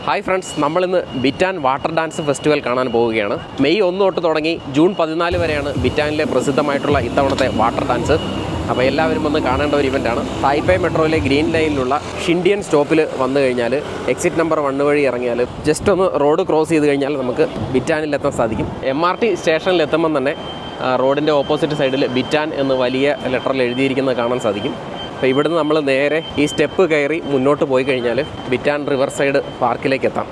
Hi friends, നമ്മളിന്ന് ബിറ്റാൻ water dance festival കാണാൻ പോവുകയാണ്. മെയ് 1 തൊട്ട് തുടങ്ങി ജൂൺ 14 വരെയാണ് ബിറ്റാനിലെ പ്രസിദ്ധമായിട്ടുള്ള ഇത്തവണത്തെ വാട്ടർ ഡാൻസ്. അപ്പോൾ എല്ലാവരും ഒന്ന് കാണേണ്ട ഒരു ഇവൻ്റാണ്. തായ്പേ മെട്രോയിലെ ഗ്രീൻ ലൈനിലുള്ള ഷിൻഡിയൻ സ്റ്റോപ്പിൽ വന്നു കഴിഞ്ഞാൽ എക്സിറ്റ് നമ്പർ 1 വഴി ഇറങ്ങിയാൽ ജസ്റ്റ് ഒന്ന് റോഡ് ക്രോസ് ചെയ്ത് കഴിഞ്ഞാൽ നമുക്ക് ബിറ്റാനിലെത്താൻ സാധിക്കും. MRT സ്റ്റേഷനിലെത്തുമ്പം തന്നെ റോഡിൻ്റെ ഓപ്പോസിറ്റ് സൈഡിൽ ബിറ്റാൻ എന്ന് വലിയ ലെറ്ററിൽ എഴുതിയിരിക്കുന്നത് കാണാൻ സാധിക്കും. അപ്പോൾ ഇവിടുന്ന് നമ്മൾ നേരെ ഈ സ്റ്റെപ്പ് കയറി മുന്നോട്ട് പോയി കഴിഞ്ഞാൽ ബിറ്റാൻ റിവർ സൈഡ് പാർക്കിലേക്ക് എത്താം.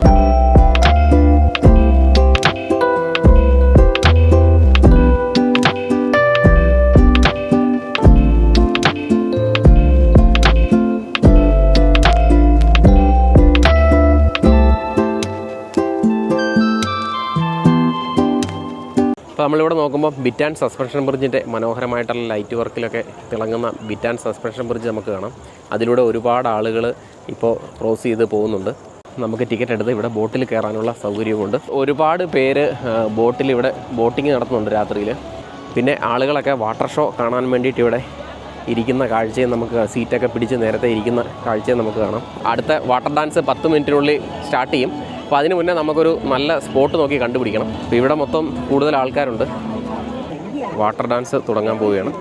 അപ്പോൾ നമ്മളിവിടെ നോക്കുമ്പോൾ ബിറ്റാൻ സസ്പെൻഷൻ ബ്രിഡ്ജിൻ്റെ മനോഹരമായിട്ടുള്ള ലൈറ്റ് വർക്കിലൊക്കെ തിളങ്ങുന്ന ബിറ്റാൻ സസ്പെൻഷൻ ബ്രിഡ്ജ് നമുക്ക് കാണാം. അതിലൂടെ ഒരുപാട് ആളുകൾ ഇപ്പോൾ ക്രോസ് ചെയ്ത് പോകുന്നുണ്ട്. നമുക്ക് ടിക്കറ്റ് എടുത്ത് ഇവിടെ ബോട്ടിൽ കയറാനുള്ള സൗകര്യമുണ്ട്. ഒരുപാട് പേര് ബോട്ടിൽ ഇവിടെ ബോട്ടിങ് നടത്തുന്നുണ്ട് രാത്രിയിൽ. പിന്നെ ആളുകളൊക്കെ വാട്ടർ ഷോ കാണാൻ വേണ്ടിയിട്ട് ഇവിടെ ഇരിക്കുന്ന കാഴ്ചയും നമുക്ക് സീറ്റൊക്കെ പിടിച്ച് നേരത്തെ ഇരിക്കുന്ന കാഴ്ചയും നമുക്ക് കാണാം. അടുത്ത വാട്ടർ ഡാൻസ് 10 മിനിറ്റിനുള്ളിൽ സ്റ്റാർട്ട് ചെയ്യും. അപ്പോൾ അതിന് മുന്നേ നമുക്കൊരു നല്ല സ്പോട്ട് നോക്കി കണ്ടുപിടിക്കണം. അപ്പോൾ ഇവിടെ മൊത്തം കൂടുതൽ ആൾക്കാരുണ്ട്. വാട്ടർ ഡാൻസ് തുടങ്ങാൻ പോവുകയാണ്.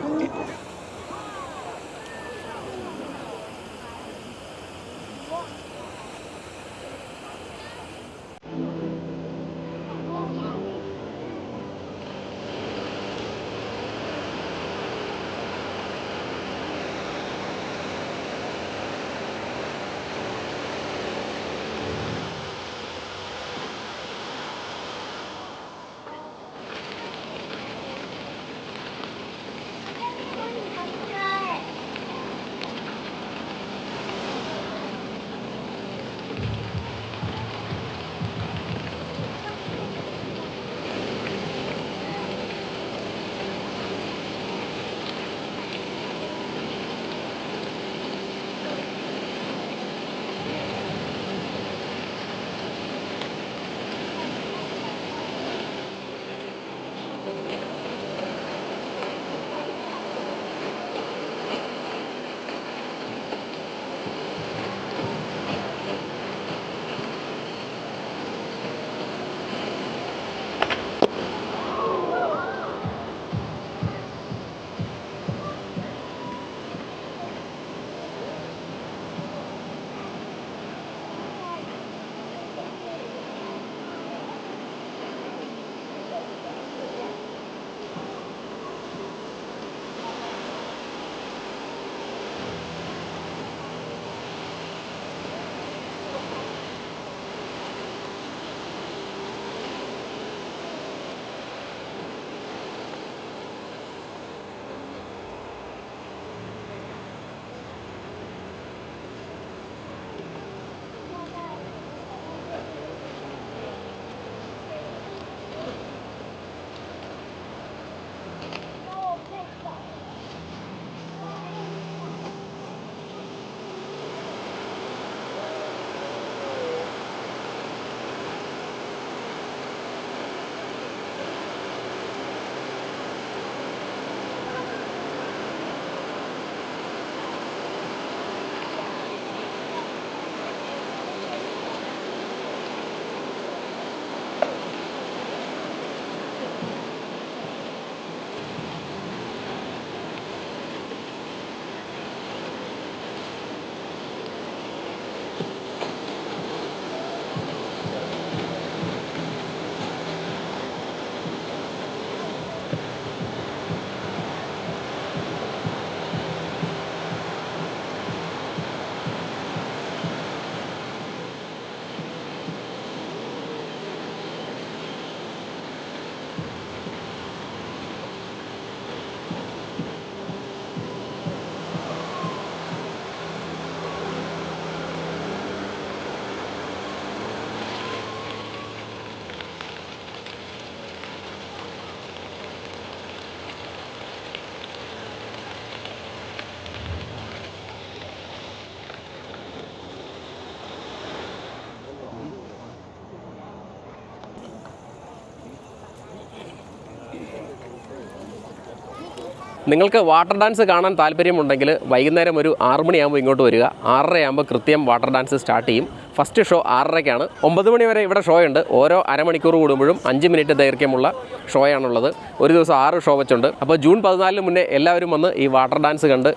നിങ്ങൾക്ക് വാട്ടർ ഡാൻസ് കാണാൻ താല്പര്യമുണ്ടെങ്കിൽ വൈകുന്നേരം ഒരു 6 മണിയാകുമ്പോൾ ഇങ്ങോട്ട് വരിക. 6:30 ആകുമ്പോൾ കൃത്യം വാട്ടർ ഡാൻസ് സ്റ്റാർട്ട് ചെയ്യും. ഫസ്റ്റ് ഷോ 6:30-ക്കാണ്. 9 മണി വരെ ഇവിടെ ഷോ ഉണ്ട്. ഓരോ അരമണിക്കൂർ കൂടുമ്പോഴും 5 മിനിറ്റ് ദൈർഘ്യമുള്ള ഷോയാണുള്ളത്. ഒരു ദിവസം 6 ഷോ വെച്ചുണ്ട്. അപ്പോൾ ജൂൺ 14 മുന്നേ എല്ലാവരും വന്ന് ഈ വാട്ടർ ഡാൻസ് കണ്ട്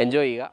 എൻജോയ് ചെയ്യുക.